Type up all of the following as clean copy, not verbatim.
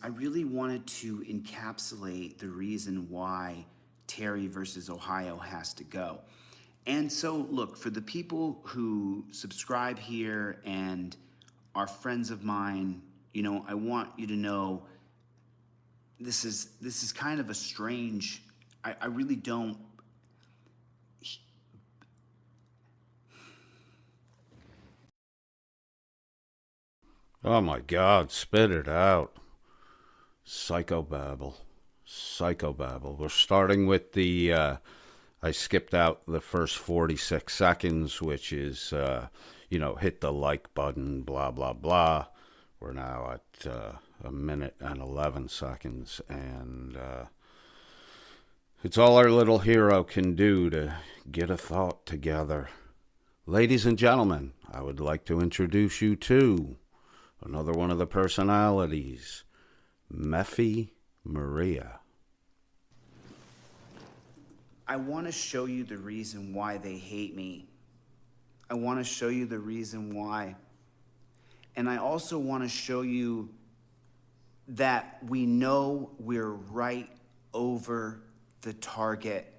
I really wanted to encapsulate the reason why Terry versus Ohio has to go. And so, look, for the people who subscribe here and are friends of mine, I want you to know this is kind of a strange, I really don't. Oh my God, spit it out. Psychobabble. We're starting with the, I skipped out the first 46 seconds, which is, hit the like button, blah, blah, blah. We're now at a minute and 11 seconds, and it's all our little hero can do to get a thought together. Ladies and gentlemen, I would like to introduce you to another one of the personalities, Meffy Maria. I want to show you the reason why they hate me. I want to show you the reason why. And I also want to show you that we know we're right over the target.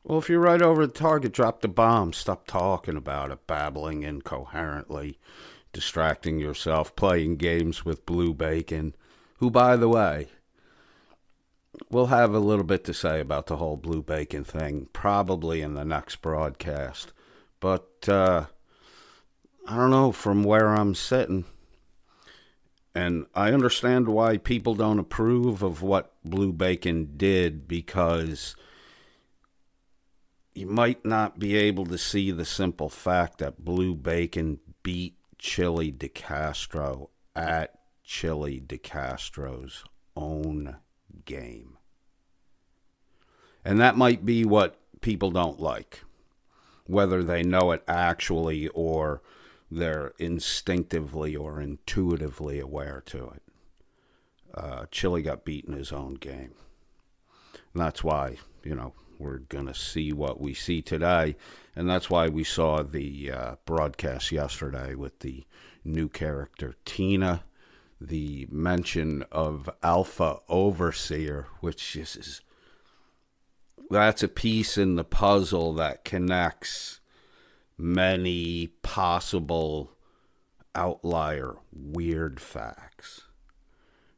Well, if you're right over the target, drop the bomb. Stop talking about it, babbling incoherently, distracting yourself, playing games with Blue Bacon, who, by the way, we'll have a little bit to say about the whole Blue Bacon thing, probably in the next broadcast. But, I don't know, from where I'm sitting, and I understand why people don't approve of what Blue Bacon did, because you might not be able to see the simple fact that Blue Bacon beat Chili DeCastro at Chili DeCastro's own game. And that might be what people don't like, whether they know it actually or they're instinctively or intuitively aware to it. Chili got beat in his own game. And that's why, we're going to see what we see today. And that's why we saw the broadcast yesterday with the new character, Tina, the mention of Alpha Overseer, which that's a piece in the puzzle that connects many possible outlier weird facts.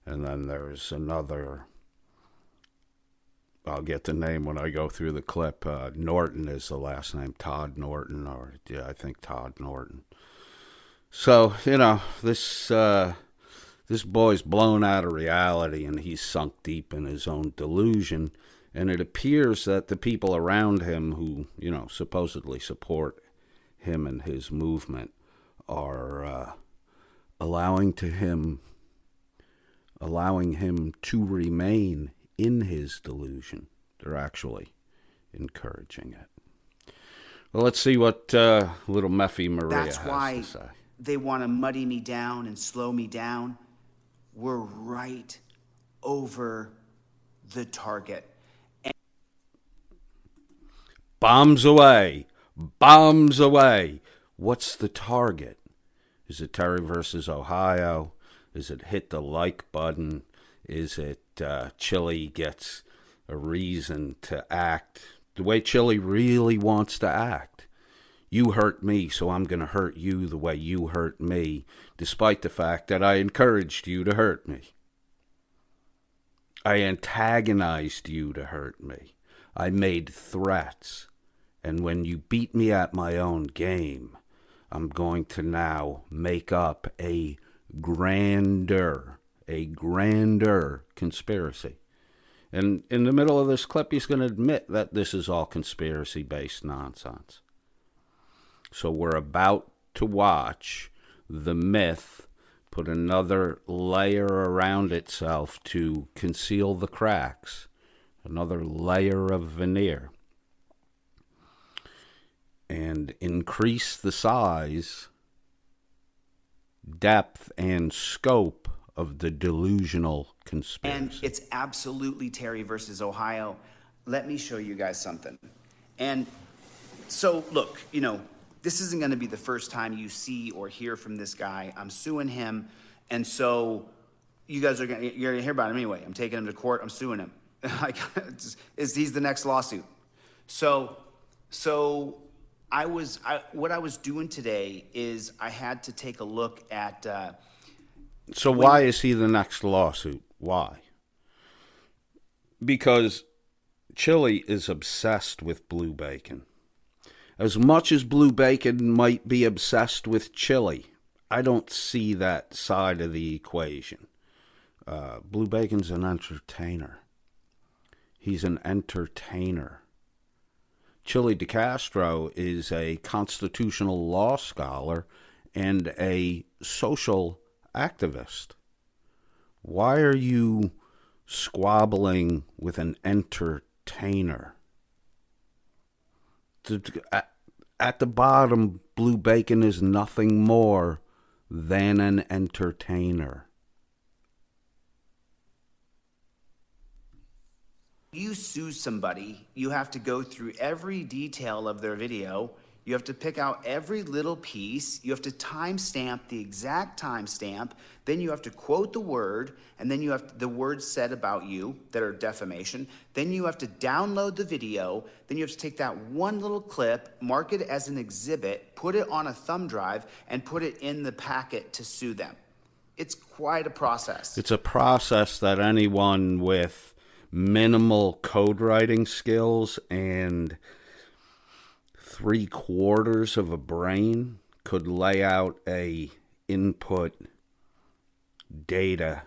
And then there's another, I'll get the name when I go through the clip. Norton is the last name. Todd Norton, or yeah, I think Todd Norton. So, this boy's blown out of reality, and he's sunk deep in his own delusion. And it appears that the people around him who, supposedly support him and his movement are allowing him to remain in his delusion. They're actually encouraging it. Well, let's see what little Meffy Maria has to say. That's why they want to muddy me down and slow me down. We're right over the target. Bombs away. Bombs away. What's the target? Is it Terry versus Ohio? Is it hit the like button? Is it Chili gets a reason to act the way Chili really wants to act? You hurt me, so I'm going to hurt you the way you hurt me, despite the fact that I encouraged you to hurt me. I antagonized you to hurt me. I made threats. And when you beat me at my own game, I'm going to now make up a grander conspiracy. And in the middle of this clip, he's going to admit that this is all conspiracy-based nonsense. So we're about to watch the myth put another layer around itself to conceal the cracks, another layer of veneer, and increase the size, depth, and scope of the delusional conspiracy. And it's absolutely Terry versus Ohio. Let me show you guys something. And so, look, you know, this isn't going to be the first time you see or hear from this guy. I'm suing him. And so you guys you're going to hear about him anyway. I'm taking him to court. I'm suing him. Like, he's the next lawsuit. So what I was doing today is I had to take a look at. So why is he the next lawsuit? Why? Because Chili is obsessed with blue bacon. As much as blue bacon might be obsessed with Chili, I don't see that side of the equation. Blue bacon's an entertainer. He's an entertainer. Chili DeCastro is a constitutional law scholar and a social activist. Why are you squabbling with an entertainer? At the bottom, blue bacon is nothing more than an entertainer. You sue somebody, you have to go through every detail of their video. You have to pick out every little piece. You have to timestamp the exact timestamp. Then you have to quote the word, and then you have the words said about you that are defamation. Then you have to download the video. Then you have to take that one little clip, mark it as an exhibit, put it on a thumb drive, and put it in the packet to sue them. It's quite a process. It's a process that anyone with minimal code writing skills and 3/4 of a brain could lay out a input data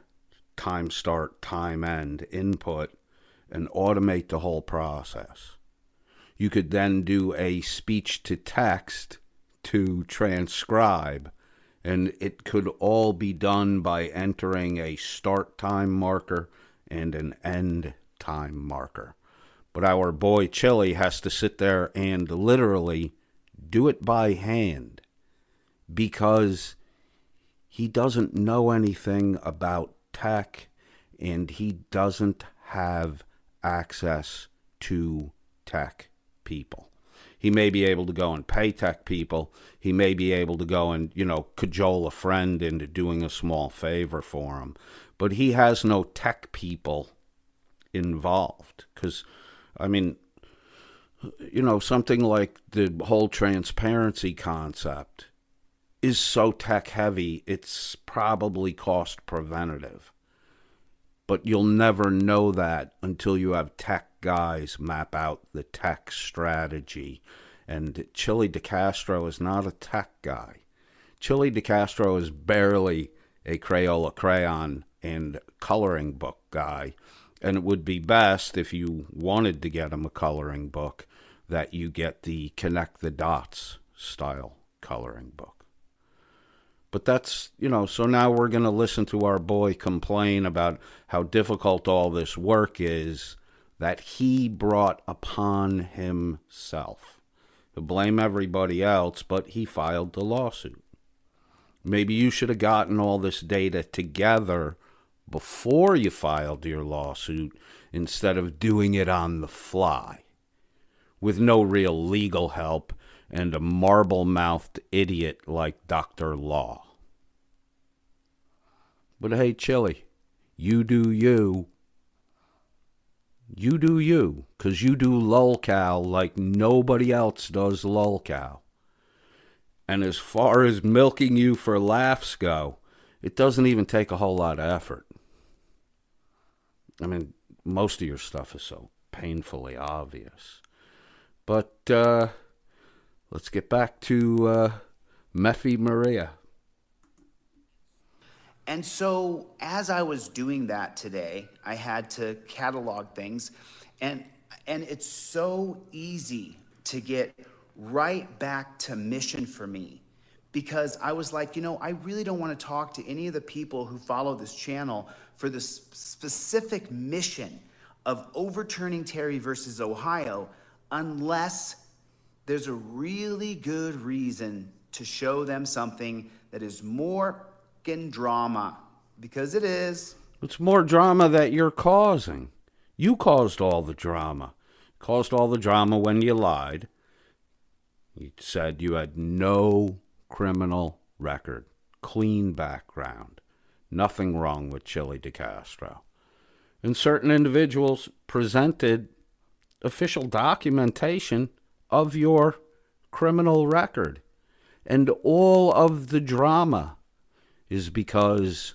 time start time end input and automate the whole process. You could then do a speech to text to transcribe, and it could all be done by entering a start time marker and an end time marker. But our boy Chili has to sit there and literally do it by hand because he doesn't know anything about tech and he doesn't have access to tech people. He may be able to go and pay tech people. He may be able to go and, cajole a friend into doing a small favor for him. But he has no tech people involved. Because, something like the whole transparency concept is so tech heavy, it's probably cost preventative. But you'll never know that until you have tech guys map out the tech strategy. And Chili DeCastro is not a tech guy. Chili DeCastro is barely a Crayola crayon and coloring book guy. And it would be best if you wanted to get him a coloring book that you get the connect the dots style coloring book. But that's, so now we're going to listen to our boy complain about how difficult all this work is that he brought upon himself. He'll blame everybody else, but he filed the lawsuit. Maybe you should have gotten all this data together before you filed your lawsuit instead of doing it on the fly with no real legal help and a marble-mouthed idiot like Dr. Law. But hey, Chili, you do you. You do you, 'cause you do lolcow like nobody else does lolcow. And as far as milking you for laughs go, it doesn't even take a whole lot of effort. Most of your stuff is so painfully obvious. But let's get back to Meffy Maria. And so as I was doing that today, I had to catalog things. And it's so easy to get right back to mission for me because I was like, I really don't want to talk to any of the people who follow this channel for the specific mission of overturning Terry versus Ohio unless there's a really good reason to show them something that is more fucking drama, because it is. It's more drama that you're causing. You caused all the drama. Caused all the drama when you lied. You said you had no criminal record, clean background, nothing wrong with Chili DeCastro. And certain individuals presented official documentation of your criminal record. And all of the drama is because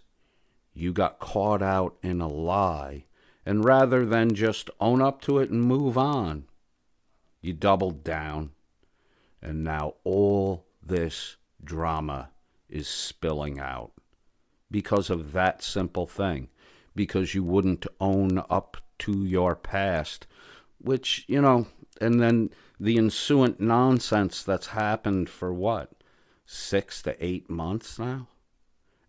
you got caught out in a lie. And rather than just own up to it and move on, you doubled down. And now all this drama is spilling out because of that simple thing. Because you wouldn't own up to your past, which, and then the ensuing nonsense that's happened for what, 6 to 8 months now?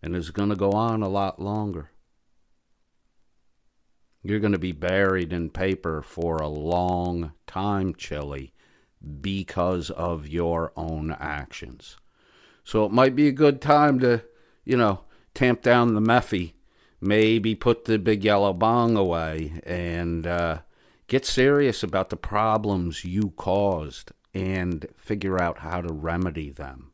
And is going to go on a lot longer. You're going to be buried in paper for a long time, Chili, because of your own actions. So it might be a good time to, tamp down the Meffy, maybe put the big yellow bong away, and get serious about the problems you caused and figure out how to remedy them.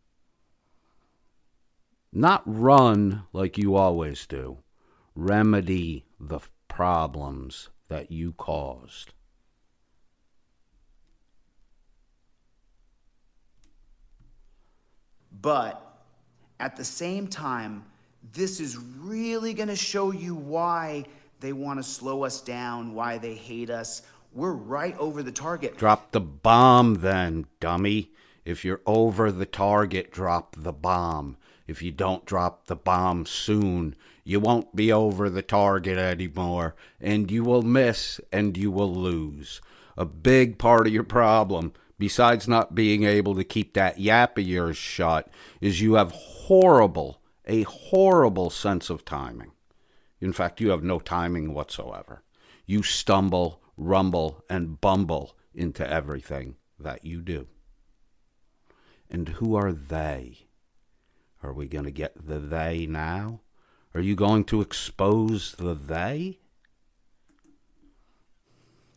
Not run like you always do. Remedy the problems that you caused. But at the same time, this is really going to show you why they want to slow us down, why they hate us. We're right over the target. Drop the bomb then, dummy. If you're over the target, drop the bomb. If you don't drop the bomb soon, you won't be over the target anymore, and you will miss and you will lose. A big part of your problem, besides not being able to keep that yap of yours shut, is you have a horrible sense of timing. In fact, you have no timing whatsoever. You stumble, rumble, and bumble into everything that you do. And who are they? Are we going to get the they now? Are you going to expose the they?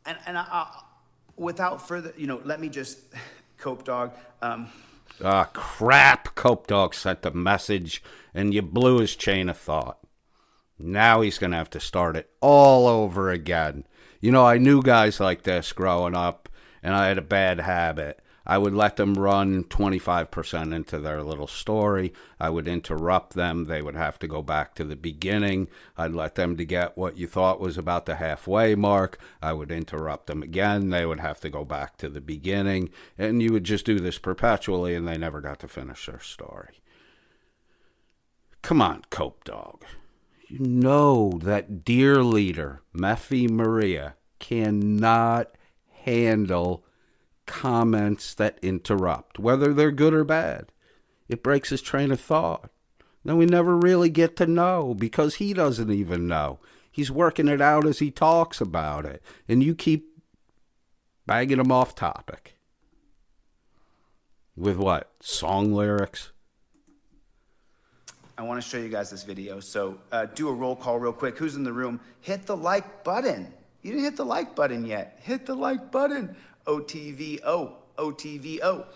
And without further, let me just, Cope Dog. Crap, Cope Dog sent the message, and you blew his chain of thought. Now he's going to have to start it all over again. I knew guys like this growing up, and I had a bad habit. I would let them run 25% into their little story. I would interrupt them. They would have to go back to the beginning. I'd let them to get what you thought was about the halfway mark. I would interrupt them again. They would have to go back to the beginning. And you would just do this perpetually, and they never got to finish their story. Come on, Cope Dog. You know that dear leader, Meffy Maria, cannot handle comments that interrupt, whether they're good or bad. It breaks his train of thought. Then we never really get to know, because he doesn't even know. He's working it out as he talks about it. And you keep bagging him off topic. With what? Song lyrics? I want to show you guys this video. So do a roll call real quick. Who's in the room? Hit the like button. You didn't hit the like button yet. Hit the like button. OTVO, OTVO.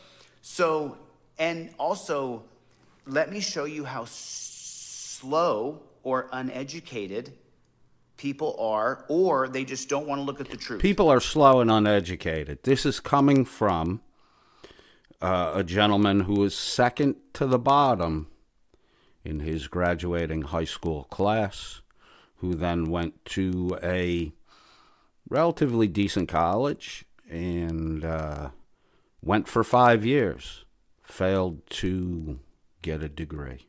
So, and also, let me show you how slow or uneducated people are, or they just don't want to look at the truth. People are slow and uneducated. This is coming from a gentleman who is second to the bottom in his graduating high school class, who then went to a relatively decent college and went for 5 years, failed to get a degree.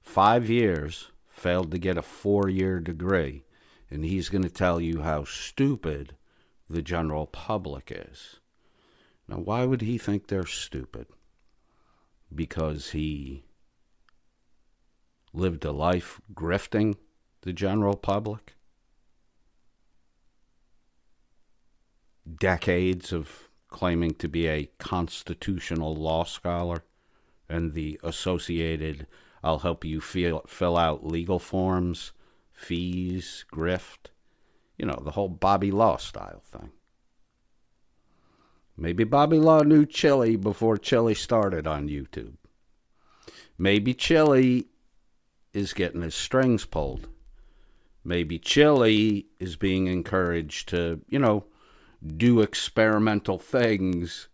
5 years, failed to get a 4-year degree, and he's going to tell you how stupid the general public is. Now, why would he think they're stupid? because he lived a life grifting the general public? Decades of claiming to be a constitutional law scholar and the associated "I'll help you fill out legal forms, fees, grift," the whole Bobby Law style thing. Maybe Bobby Law knew Chili before Chili started on YouTube. Maybe Chili is getting his strings pulled. Maybe Chili is being encouraged to, do experimental things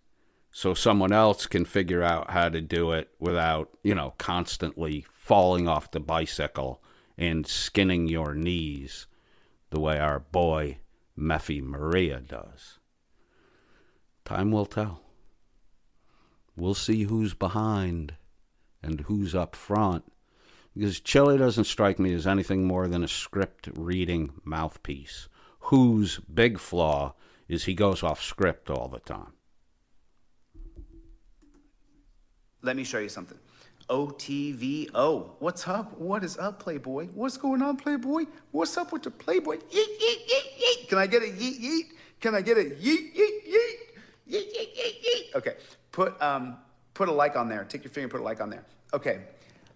so someone else can figure out how to do it without, constantly falling off the bicycle and skinning your knees the way our boy Meffy Maria does. Time will tell. We'll see who's behind and who's up front, because Chili doesn't strike me as anything more than a script-reading mouthpiece, whose big flaw is he goes off script all the time. Let me show you something. OTVO. What's up? What is up, Playboy? What's going on, Playboy? What's up with the Playboy? Yeet, yeet, yeet, yeet. Can I get a yeet, yeet? Can I get a yeet, yeet, yeet? Yeet, yeet, yeet, yeet. Okay, put a like on there. Take your finger and put a like on there. Okay,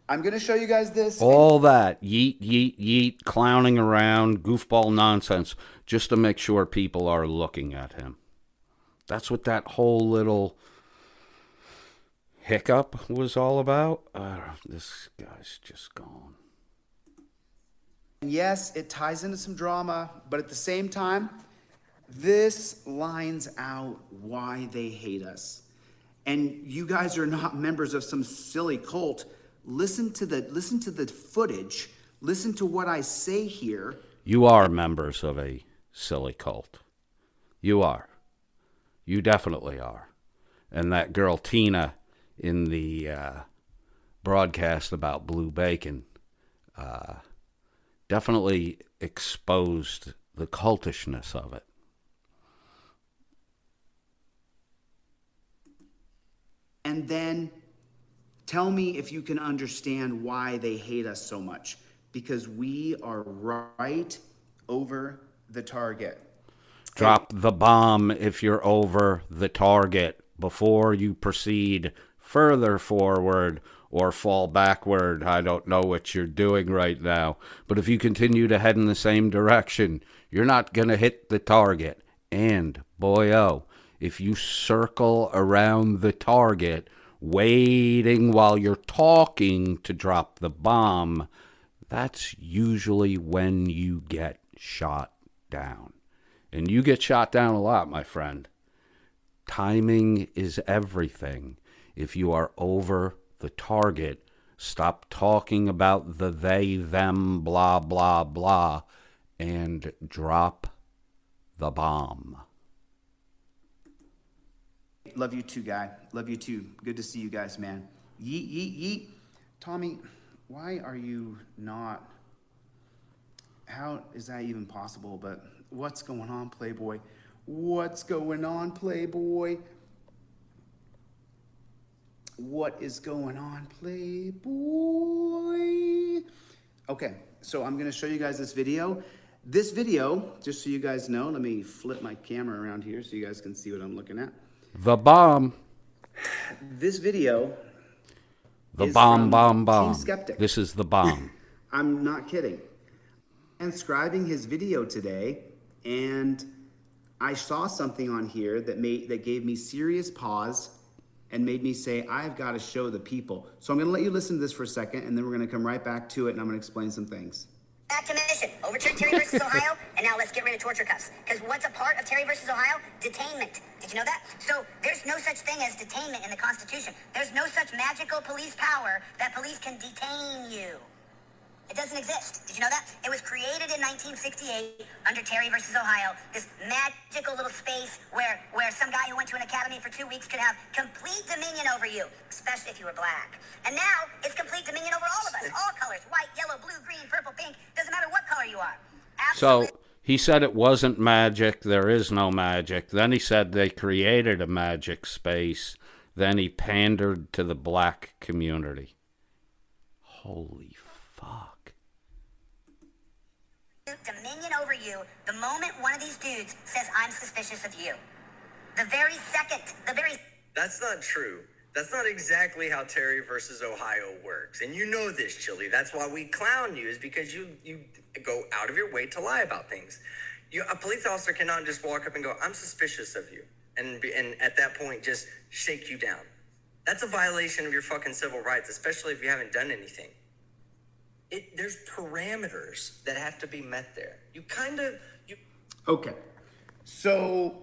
I'm going to show you guys this. All that yeet, yeet, yeet, clowning around, goofball nonsense, just to make sure people are looking at him. That's what that whole little hiccup was all about. This guy's just gone. Yes, it ties into some drama, but at the same time, this lines out why they hate us. And you guys are not members of some silly cult. Listen to the footage. Listen to what I say here. You are members of a silly cult. You are. You definitely are. And that girl Tina in the broadcast about blue bacon definitely exposed the cultishness of it. And then tell me if you can understand why they hate us so much. Because we are right over the target. Drop the bomb if you're over the target before you proceed further forward or fall backward. I don't know what you're doing right now. But if you continue to head in the same direction, you're not going to hit the target. And, boy-oh, if you circle around the target, waiting while you're talking to drop the bomb, that's usually when you get shot down. And you get shot down a lot, my friend. Timing is everything. If you are over the target, stop talking about the they, them, blah, blah, blah, and drop the bomb. Love you too, guy. Love you too. Good to see you guys, man. Yeet, yeet, yeet. Tommy, why are you not... How is that even possible? But what's going on, Playboy? What's going on, Playboy? What is going on, Playboy? Okay, so I'm going to show you guys this video. This video, just so you guys know, let me flip my camera around here so you guys can see what I'm looking at. The bomb. This video The is bomb, from bomb. Team Skeptic. This is the bomb. I'm not kidding. Transcribing his video today, and I saw something on here that gave me serious pause and made me say, I've got to show the people. So I'm going to let you listen to this for a second, and then we're going to come right back to it, and I'm going to explain some things. Back to mission. Overturn Terry versus Ohio, and now let's get rid of torture cuffs. Because what's a part of Terry versus Ohio? Detainment. Did you know that? So there's no such thing as detainment in the Constitution. There's no such magical police power that police can detain you. It doesn't exist. Did you know that? It was created in 1968 under Terry versus Ohio, this magical little space where some guy who went to an academy for 2 weeks could have complete dominion over you, especially if you were black. And now it's complete dominion over all of us, all colors, white, yellow, blue, green, purple, pink, doesn't matter what color you are. Absolutely. So he said it wasn't magic. There is no magic. Then he said they created a magic space. Then he pandered to the black community. Holy fuck. Dominion over you the moment one of these dudes says, I'm suspicious of you. The very second, That's not true. That's not exactly how Terry versus Ohio works. And you know this, Chili. That's why we clown you, is because you go out of your way to lie about things. A police officer cannot just walk up and go, I'm suspicious of you. And at that point, just shake you down. That's a violation of your fucking civil rights, especially if you haven't done anything. There's parameters that have to be met there. Okay. So,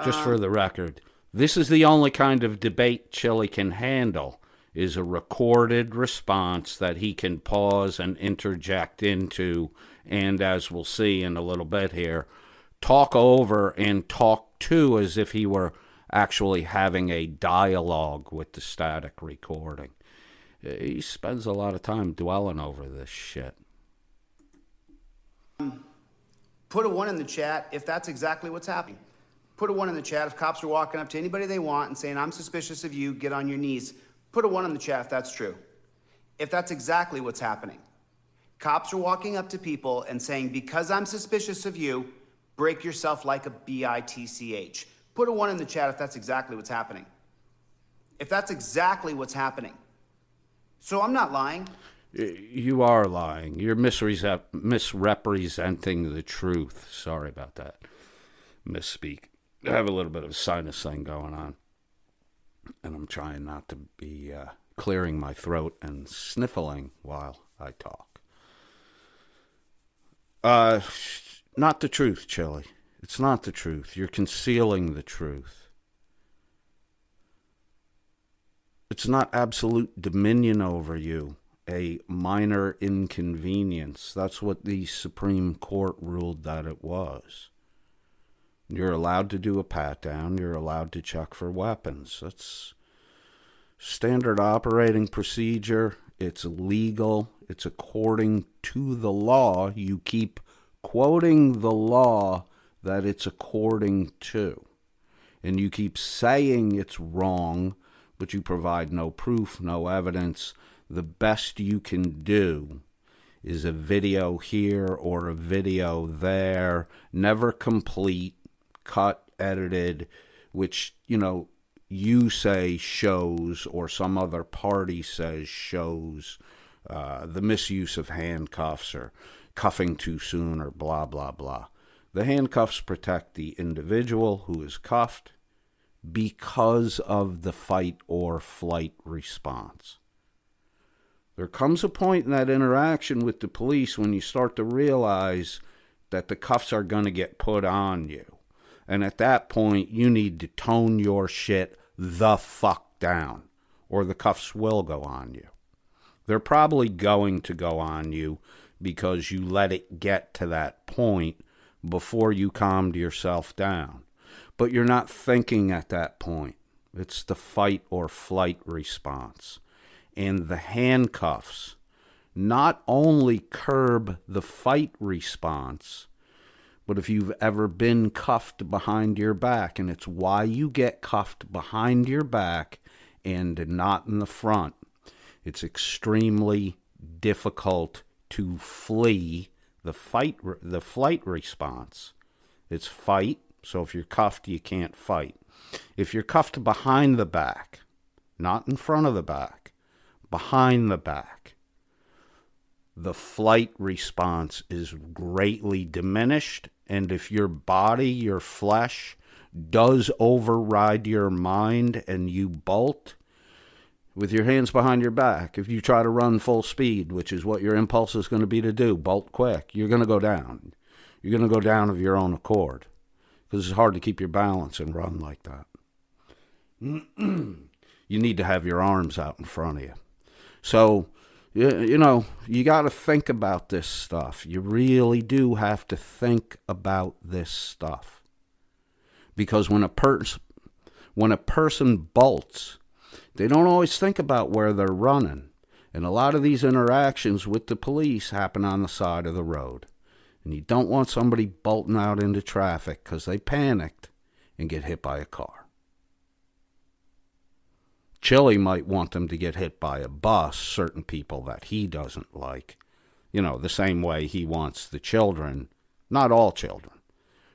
Just for the record, this is the only kind of debate Chili can handle, is a recorded response that he can pause and interject into, and as we'll see in a little bit here, talk over and talk to as if he were actually having a dialogue with the static recording. He spends a lot of time dwelling over this shit. put a 1 in the chat if that's exactly what's happening. Put a 1 in the chat if cops are walking up to anybody they want and saying, I'm suspicious of you, get on your knees. Put a 1 in the chat if that's true. If that's exactly what's happening. Cops are walking up to people and saying, because I'm suspicious of you, break yourself like a bitch. Put a 1 in the chat if that's exactly what's happening. If that's exactly what's happening. So I'm not lying. You are lying. You're misrepresenting the truth. Sorry about that. Misspeak. I have a little bit of a sinus thing going on. And I'm trying not to be clearing my throat and sniffling while I talk. Not the truth, Chili. It's not the truth. You're concealing the truth. It's not absolute dominion over you, a minor inconvenience. That's what the Supreme Court ruled that it was. You're allowed to do a pat-down. You're allowed to check for weapons. That's standard operating procedure. It's legal. It's according to the law. You keep quoting the law that it's according to. And you keep saying it's wrong, but you provide no proof, no evidence. The best you can do is a video here or a video there, never complete, cut, edited, which, you say shows or some other party says shows the misuse of handcuffs or cuffing too soon or blah, blah, blah. The handcuffs protect the individual who is cuffed because of the fight or flight response. There comes a point in that interaction with the police when you start to realize that the cuffs are going to get put on you. And at that point, you need to tone your shit the fuck down, or the cuffs will go on you. They're probably going to go on you because you let it get to that point before you calmed yourself down. But you're not thinking at that point. It's the fight or flight response. And the handcuffs not only curb the fight response, but if you've ever been cuffed behind your back, and it's why you get cuffed behind your back and not in the front, it's extremely difficult to flee the flight response. It's fight. So if you're cuffed, you can't fight. If you're cuffed behind the back, not in front of the back, behind the back, the flight response is greatly diminished. And if your body, your flesh, does override your mind and you bolt with your hands behind your back, if you try to run full speed, which is what your impulse is going to be to do, bolt quick, you're going to go down. You're going to go down of your own accord. Because it's hard to keep your balance and run like that. You need to have your arms out in front of you. So, you got to think about this stuff. You really do have to think about this stuff. Because when a person bolts, they don't always think about where they're running. And a lot of these interactions with the police happen on the side of the road. And you don't want somebody bolting out into traffic because they panicked and get hit by a car. Chili might want them to get hit by a bus, certain people that he doesn't like. You know, the same way he wants the children, not all children,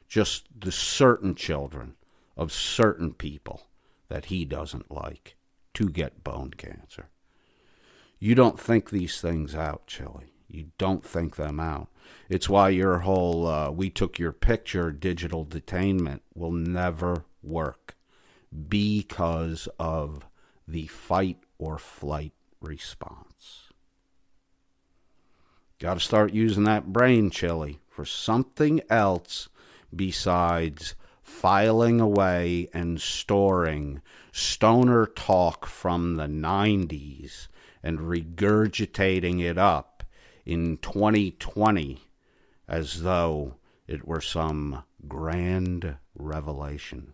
just the certain children of certain people that he doesn't like to get bone cancer. You don't think these things out, Chili. You don't think them out. It's why your whole we took your picture digital detainment will never work, because of the fight or flight response. Got to start using that brain, Chili, for something else besides filing away and storing stoner talk from the 90s and regurgitating it up in 2020 as though it were some grand revelation.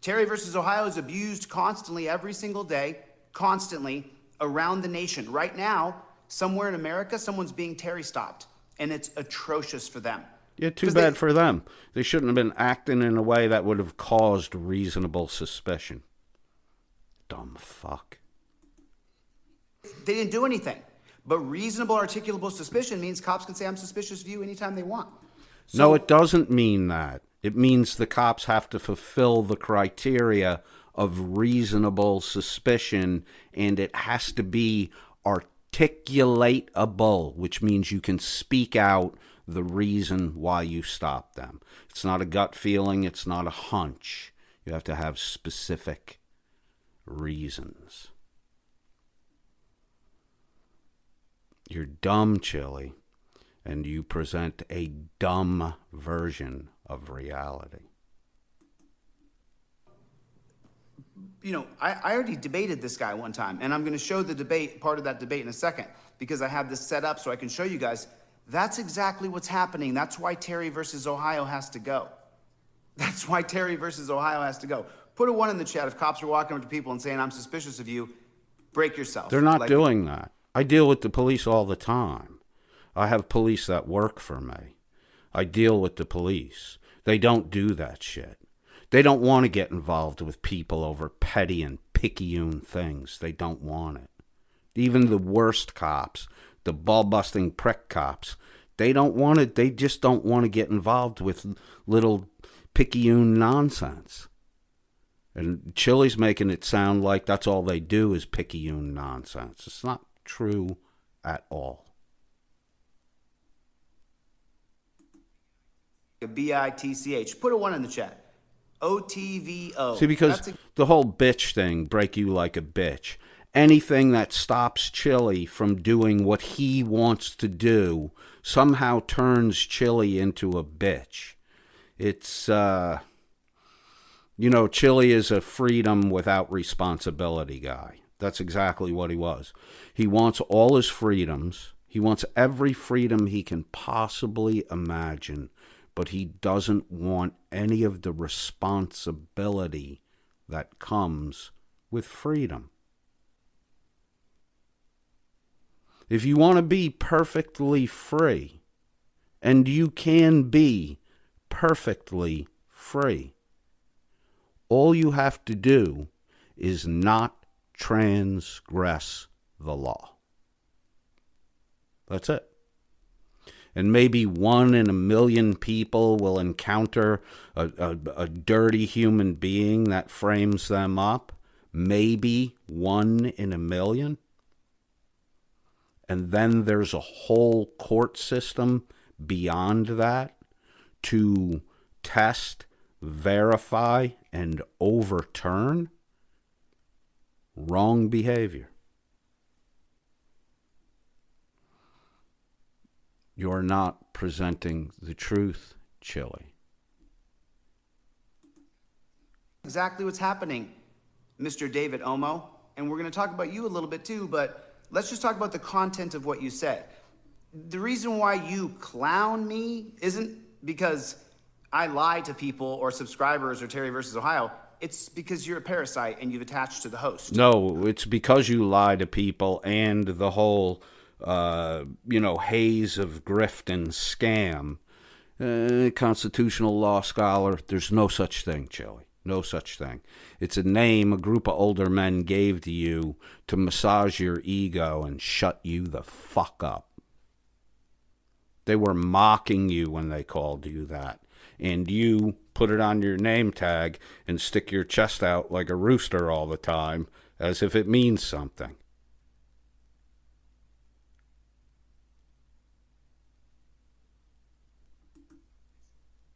Terry versus Ohio is abused constantly every single day, constantly around the nation. Right now, somewhere in America, someone's being Terry stopped, and it's atrocious for them. Yeah, too bad for them. They shouldn't have been acting in a way that would have caused reasonable suspicion. Dumb fuck. They didn't do anything. But reasonable articulable suspicion means cops can say, I'm suspicious of you anytime they want. So, no, it doesn't mean that. It means the cops have to fulfill the criteria of reasonable suspicion, and it has to be articulatable, which means you can speak out the reason why you stop them. It's not a gut feeling. It's not a hunch. You have to have specific reasons. You're dumb, Chili, and you present a dumb version of reality. You know, I already debated this guy one time, and I'm going to show the debate, part of that debate in a second, because I have this set up so I can show you guys. That's exactly what's happening. That's why Terry versus Ohio has to go. That's why Terry versus Ohio has to go. Put a 1 in the chat if cops are walking up to people and saying, I'm suspicious of you. Break yourself. They're not doing that. I deal with the police all the time. I have police that work for me. I deal with the police. They don't do that shit. They don't want to get involved with people over petty and picayune things. They don't want it. Even the worst cops, the ball-busting prick cops, they don't want it. They just don't want to get involved with little picayune nonsense. And Chili's making it sound like that's all they do is picayune nonsense. It's not true at all. BITCH. Put a 1 in the chat. OTVO. See, because the whole bitch thing, break you like a bitch. Anything that stops Chili from doing what he wants to do somehow turns Chili into a bitch. It's, Chili is a freedom without responsibility guy. That's exactly what he was. He wants all his freedoms. He wants every freedom he can possibly imagine, but he doesn't want any of the responsibility that comes with freedom. If you want to be perfectly free, and you can be perfectly free, all you have to do is not transgress the law. That's it. And maybe 1 in a million people will encounter a dirty human being that frames them up. Maybe 1 in a million. And then there's a whole court system beyond that to test, verify, and overturn wrong behavior. You're not presenting the truth, Chili. Exactly what's happening, Mr. David Omo. And we're going to talk about you a little bit too, but let's just talk about the content of what you said. The reason why you clown me isn't because I lie to people or subscribers or Terry versus Ohio. It's because you're a parasite and you've attached to the host. No, it's because you lie to people and the whole, haze of grift and scam Constitutional law scholar. There's no such thing, Chili. No such thing. It's a name a group of older men gave to you to massage your ego and shut you the fuck up. They were mocking you when they called you that. And you put it on your name tag and stick your chest out like a rooster all the time as if it means something.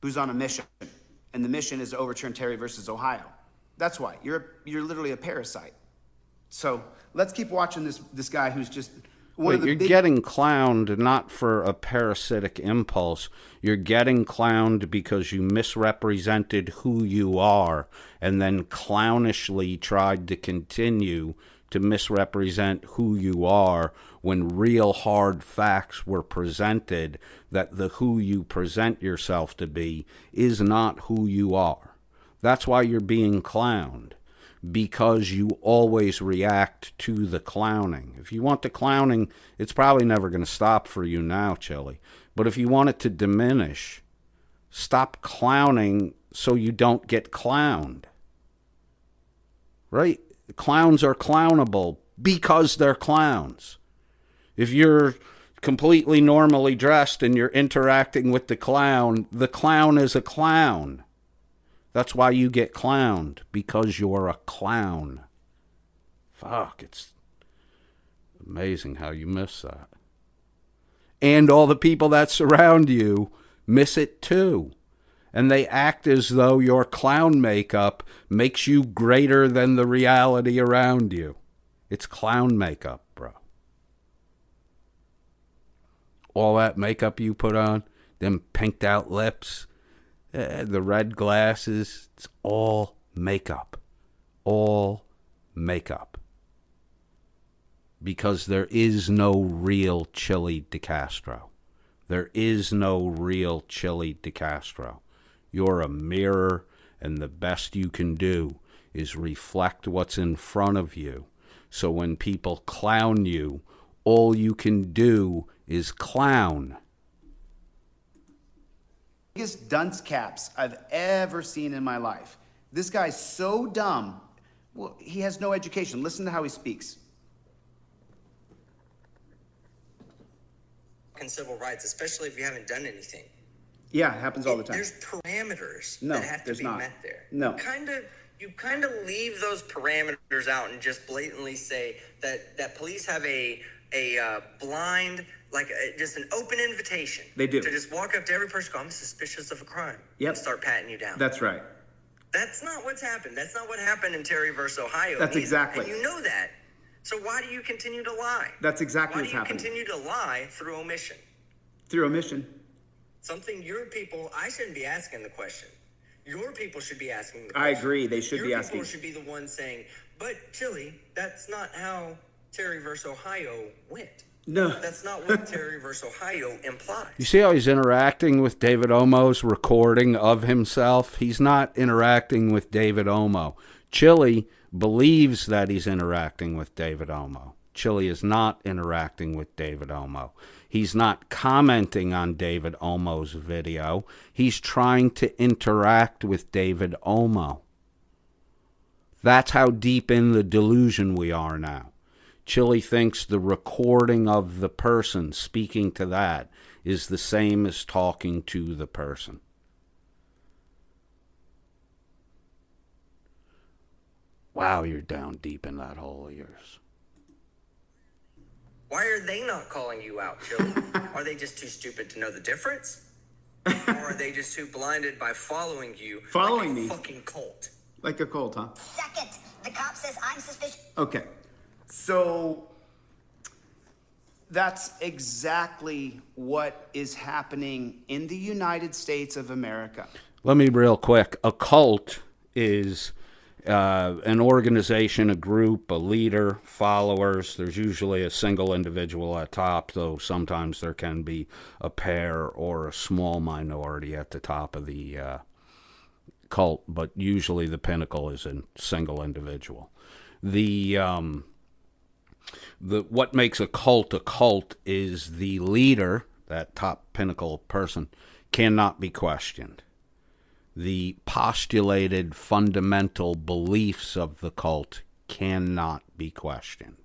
Who's on a mission, and the mission is to overturn Terry versus Ohio. That's why. You're literally a parasite. So let's keep watching this guy who's just one of the you're big... getting clowned not for a parasitic impulse. You're getting clowned because you misrepresented who you are and then clownishly tried to continue to misrepresent who you are when real hard facts were presented that the who you present yourself to be is not who you are. That's why you're being clowned, because you always react to the clowning. If you want the clowning, it's probably never going to stop for you now, Chili. But if you want it to diminish, stop clowning so you don't get clowned. Right? Clowns are clownable because they're clowns. If you're completely normally dressed and you're interacting with the clown is a clown. That's why you get clowned, because you're a clown. Fuck, it's amazing how you miss that. And all the people that surround you miss it too. And they act as though your clown makeup makes you greater than the reality around you. It's clown makeup, bro. All that makeup you put on, them pinked out lips, the red glasses, it's all makeup. All makeup. Because there is no real Chili DeCastro. There is no real Chili DeCastro. You're a mirror, and the best you can do is reflect what's in front of you. So when people clown you, all you can do is clown. Biggest dunce caps I've ever seen in my life. This guy's so dumb. Well, he has no education. Listen to how he speaks. Civil rights, especially if you haven't done anything. Yeah, it happens all the time. There's parameters No, that have to there's be not. met there. No. You kind of leave those parameters out and just blatantly say that police have a blind, just an open invitation. They do. To just walk up to every person, go, I'm suspicious of a crime. Yep. And start patting you down. That's right. That's not what's happened. That's not what happened in Terry versus Ohio. That's either. exactly. And you know that. So why do you continue to lie? That's exactly why what's do you happening. continue to lie through omission? Through omission. Something your people, I shouldn't be asking the question. Your people should be asking the I question. agree. They should be asking. Your people should be the ones saying, but Chili, that's not how Terry versus Ohio went. No. That's not what Terry versus Ohio implies. You see how he's interacting with David Omo's recording of himself? He's not interacting with David Omo. Chili believes that he's interacting with David Omo. Chili is not interacting with David Omo. He's not commenting on David Omo's video. He's trying to interact with David Omo. That's how deep in the delusion we are now. Chili thinks the recording of the person speaking to that is the same as talking to the person. Wow, you're down deep in that hole of yours. Why are they not calling you out, Chili? Are they just too stupid to know the difference? Or are they just too blinded by following you Following like a me? fucking cult? Like a cult, huh? Second, the cop says I'm suspicious. Okay. So that's exactly what is happening in the United States of America. Let me real quick. A cult is an organization, a group, a leader, followers. There's usually a single individual at top, though sometimes there can be a pair or a small minority at the top of the cult, but usually the pinnacle is a single individual. What makes a cult is the leader, that top pinnacle person, cannot be questioned. The postulated fundamental beliefs of the cult cannot be questioned.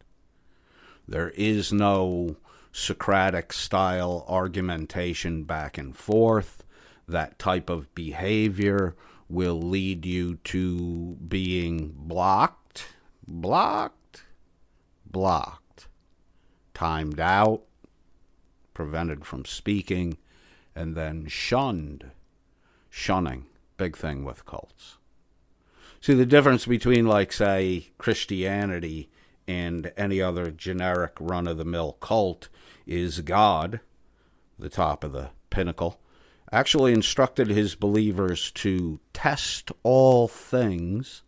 There is no Socratic-style argumentation back and forth. That type of behavior will lead you to being blocked, timed out, prevented from speaking, and then shunned. Shunning, big thing with cults. See, the difference between, like, say, Christianity and any other generic run-of-the-mill cult is God, the top of the pinnacle, actually instructed his believers to test all things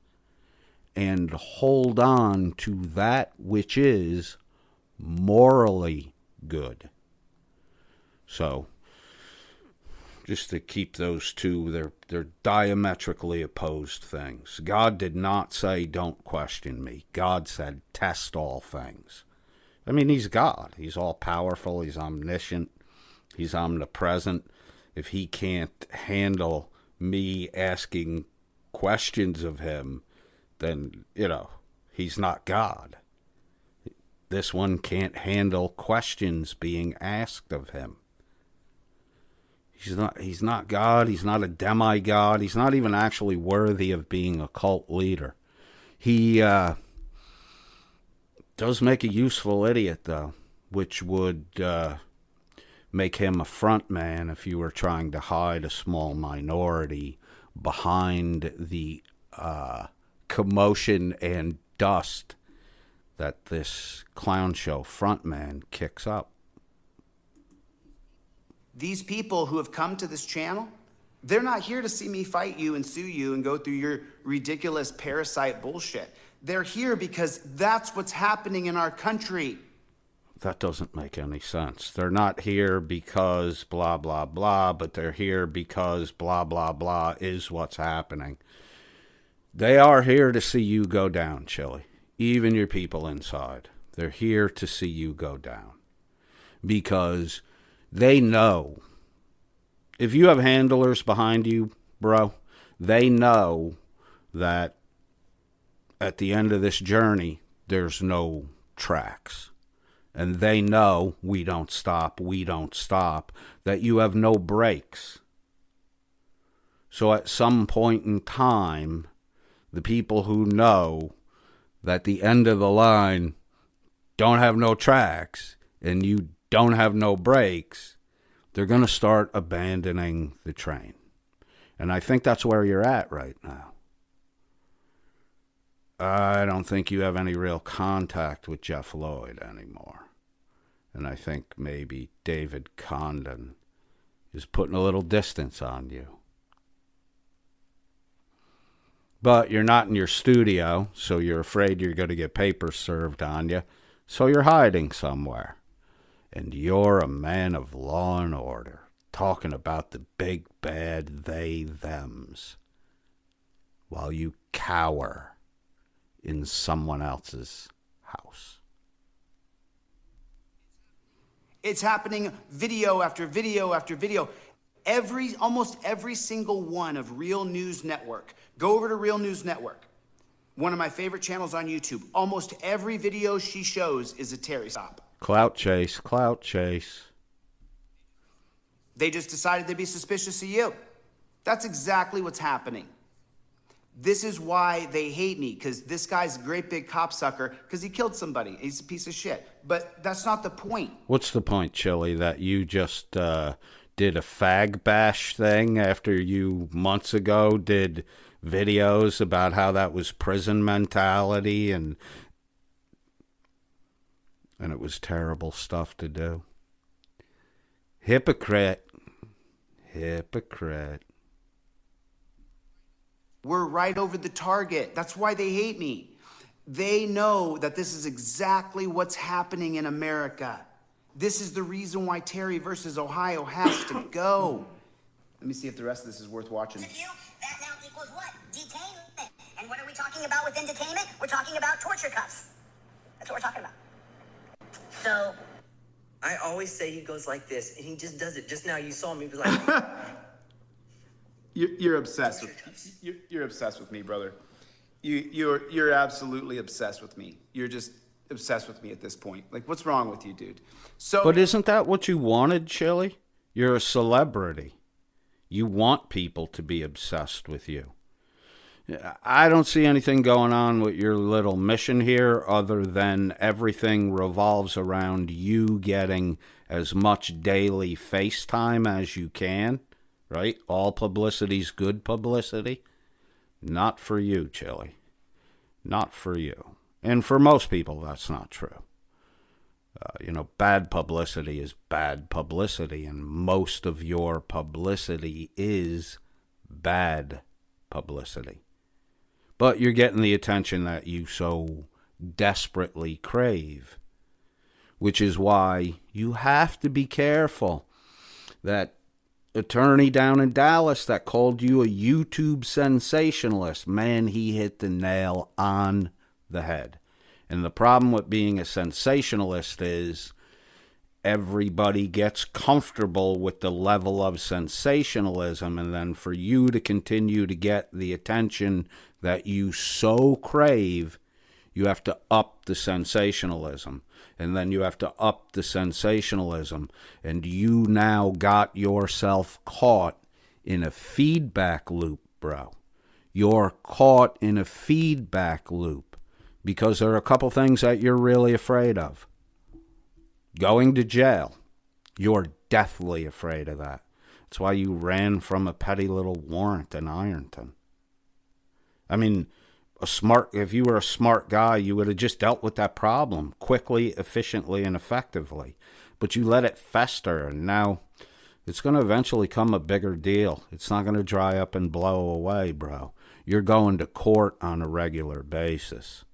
and hold on to that which is morally good. So, just to keep those two, they're diametrically opposed things. God did not say, don't question me. God said, test all things. I mean, he's God. He's all-powerful. He's omniscient. He's omnipresent. If he can't handle me asking questions of him, then, he's not God. This one can't handle questions being asked of him. He's not God. He's not a demigod. He's not even actually worthy of being a cult leader. He does make a useful idiot, though, which would make him a front man if you were trying to hide a small minority behind the commotion and dust that this clown show front man kicks up. These people who have come to this channel, they're not here to see me fight you and sue you and go through your ridiculous parasite bullshit. They're here because that's what's happening in our country. That doesn't make any sense. They're not here because blah, blah, blah, but they're here because blah, blah, blah is what's happening. They are here to see you go down, Chili. Even your people inside. They're here to see you go down. Because they know, if you have handlers behind you, bro, they know that at the end of this journey, there's no tracks. And they know we don't stop, that you have no brakes. So at some point in time, the people who know that the end of the line don't have no tracks and you don't have no brakes, they're going to start abandoning the train. And I think that's where you're at right now. I don't think you have any real contact with Jeff Lloyd anymore. And I think maybe David Condon is putting a little distance on you. But you're not in your studio, so you're afraid you're going to get papers served on you. So you're hiding somewhere. And you're a man of law and order, talking about the big bad they, thems, while you cower in someone else's house. It's happening video after video after video. Almost every single one of Real News Network. Go over to Real News Network. One of my favorite channels on YouTube. Almost every video she shows is a Terry stop. Clout chase, clout chase. They just decided they'd be suspicious of you. That's exactly what's happening. This is why they hate me, because this guy's a great big copsucker because he killed somebody. He's a piece of shit. But that's not the point. What's the point, Chili, that you just did a fag bash thing after you months ago did videos about how that was prison mentality and it was terrible stuff to do? Hypocrite. Hypocrite. We're right over the target. That's why they hate me. They know that this is exactly what's happening in America. This is the reason why Terry versus Ohio has to go. Let me see if the rest of this is worth watching. To you, that now equals what? Detainment. And what are we talking about within detainment? We're talking about torture cuffs. That's what we're talking about. So, I always say he goes like this, and he just does it. Just now, you saw me. He was like, You're obsessed with you're obsessed with me, brother. You're absolutely obsessed with me. You're just obsessed with me at this point. Like, what's wrong with you, dude? So, But isn't that what you wanted, Chili? You're a celebrity. You want people to be obsessed with you. I don't see anything going on with your little mission here other than everything revolves around you getting as much daily FaceTime as you can, right? All publicity's good publicity. Not for you, Chili. Not for you. And for most people, that's not true. Bad publicity is bad publicity, and most of your publicity is bad publicity. But you're getting the attention that you so desperately crave, which is why you have to be careful. That attorney down in Dallas that called you a YouTube sensationalist, man, he hit the nail on the head. And the problem with being a sensationalist is everybody gets comfortable with the level of sensationalism, and then for you to continue to get the attention that you so crave, you have to up the sensationalism, and then you have to up the sensationalism, and you now got yourself caught in a feedback loop, bro. You're caught in a feedback loop because there are a couple things that you're really afraid of. Going to jail. You're deathly afraid of that. That's why you ran from a petty little warrant in Ironton. I mean, if you were a smart guy, you would have just dealt with that problem quickly, efficiently, and effectively. But you let it fester, and now it's going to eventually come a bigger deal. It's not going to dry up and blow away, bro. You're going to court on a regular basis.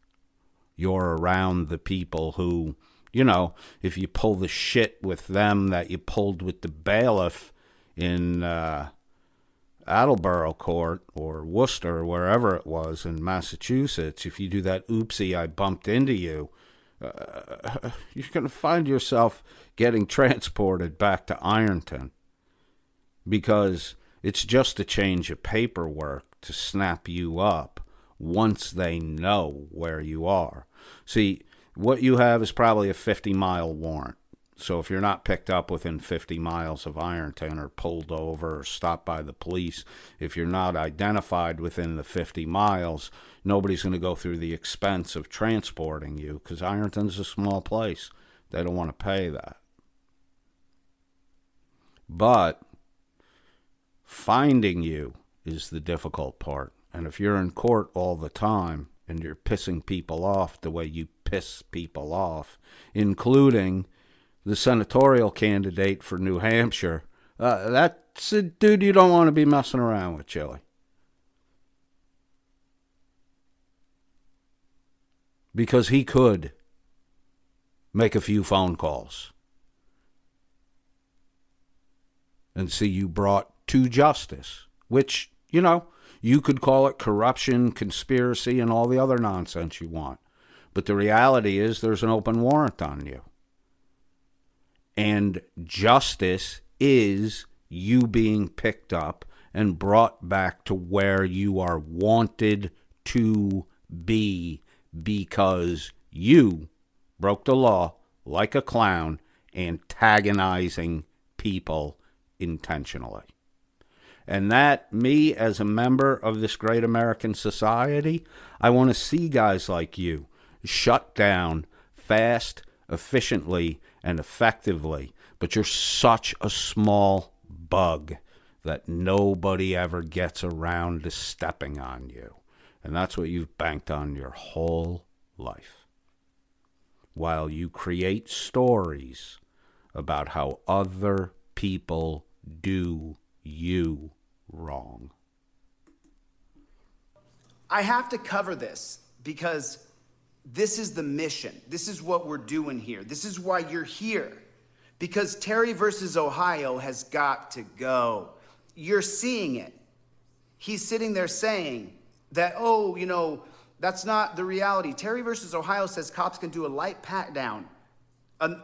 You're around the people who, if you pull the shit with them that you pulled with the bailiff in Attleboro Court or Worcester or wherever it was in Massachusetts, if you do that oopsie, I bumped into you, you're going to find yourself getting transported back to Ironton because it's just a change of paperwork to snap you up once they know where you are. See, what you have is probably a 50-mile warrant. So if you're not picked up within 50 miles of Ironton or pulled over or stopped by the police, if you're not identified within the 50 miles, nobody's going to go through the expense of transporting you because Ironton's a small place. They don't want to pay that. But finding you is the difficult part. And if you're in court all the time and you're pissing people off the way you piss people off, including the senatorial candidate for New Hampshire, that's a dude you don't want to be messing around with, Chili. Because he could make a few phone calls and see you brought to justice, which, you could call it corruption, conspiracy, and all the other nonsense you want. But the reality is there's an open warrant on you. And justice is you being picked up and brought back to where you are wanted to be because you broke the law like a clown, antagonizing people intentionally. And that, me as a member of this great American society, I want to see guys like you shut down fast, efficiently, and effectively. But you're such a small bug that nobody ever gets around to stepping on you. And that's what you've banked on your whole life. While you create stories about how other people do you wrong. I have to cover this because this is the mission. This is what we're doing here. This is why you're here. Because Terry versus Ohio has got to go. You're seeing it. He's sitting there saying that, that's not the reality. Terry versus Ohio says cops can do a light pat down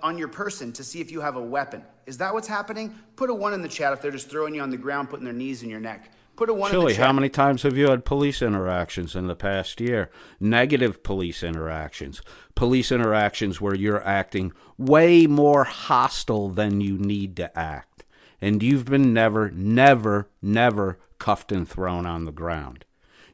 on your person to see if you have a weapon. Is that what's happening? Put a 1 in the chat if they're just throwing you on the ground, putting their knees in your neck. Put a 1 in the Chili, chat. how many times have you had police interactions in the past year? Negative police interactions. Police interactions where you're acting way more hostile than you need to act. And you've been never cuffed and thrown on the ground.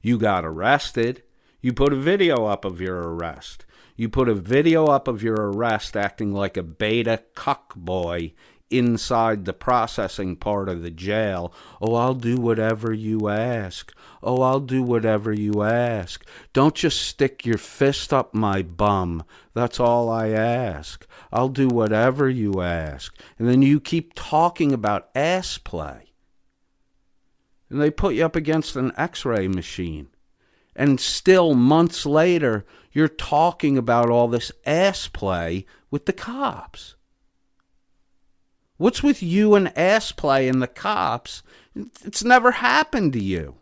You got arrested. You put a video up of your arrest. You put a video up of your arrest acting like a beta cuck boy inside the processing part of the jail. Oh, I'll do whatever you ask. Oh, I'll do whatever you ask. Don't just stick your fist up my bum. That's all I ask. I'll do whatever you ask. And then you keep talking about ass play. And they put you up against an x-ray machine. And still, months later, you're talking about all this ass play with the cops. What's with you and ass play and the cops? It's never happened to you.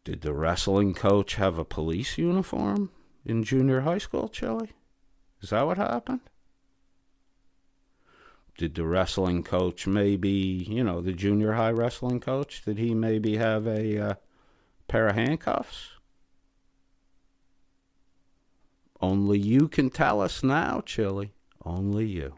Did the wrestling coach have a police uniform in junior high school, Chili? Is that what happened? Did the wrestling coach maybe, the junior high wrestling coach, did he maybe have a pair of handcuffs? Only you can tell us now, Chili. Only you.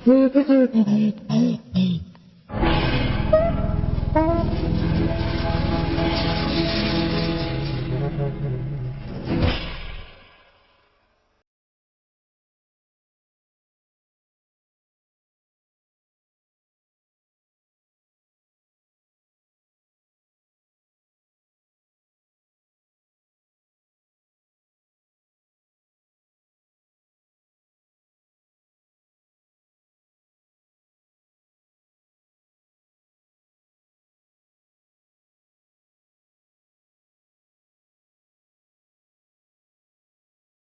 Thank you.